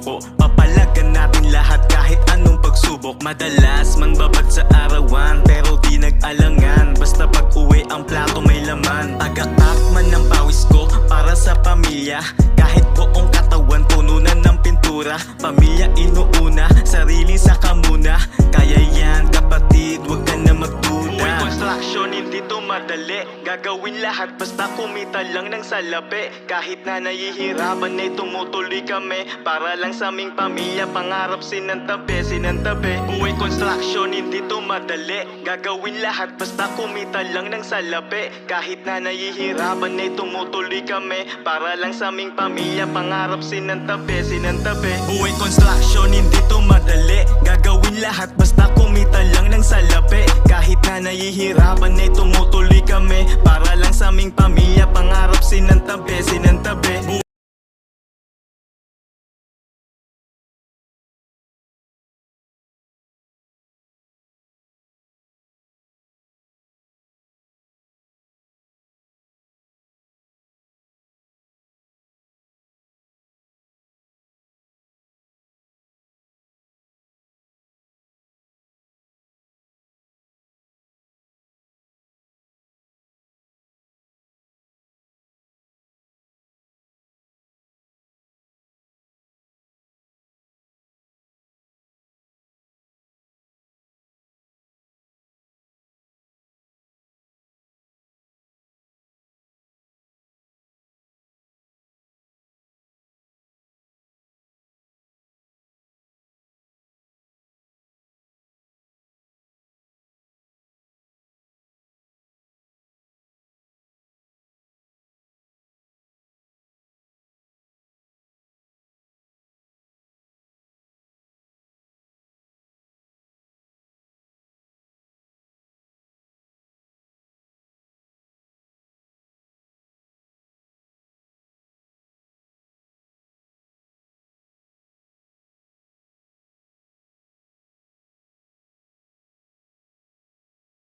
suko. Papalagan natin lahat kahit anong pagsubok. Madalas man babad sa arawan, pero di nag-alangan. Basta pag uwi ang plato may laman. Agak-ak man ang pawis ko para sa pamilya. Kahit buong katawan puno na ng pintura. Pamilya inuuna, sarili sa kamuna. Kaya yan kapatid, wag ka na magduda. Uwi construction, hindi to madali. Gagawin lahat basta kumita lang ng salapi. Kahit na nahihirapan ay tumutuloy kami. Para lang sa aming pamilya, pangarap sinantabi, sinantabi. Uwi construction, hindi to madali. Gagawin lahat basta kumita lang ng salapi. Kahit na nahihirapan ay tumutuloy kami. Para lang sa aming pamilya, pangarap sinantabi, sinantabi. Uwi construction, hindi to madali. Gagawin lahat basta kumita lang ng salapi. Kahit na nahihirapan ay tumutuloy kami. Para lang sa aming pamilya, pangarap sinantabi, sinantabi.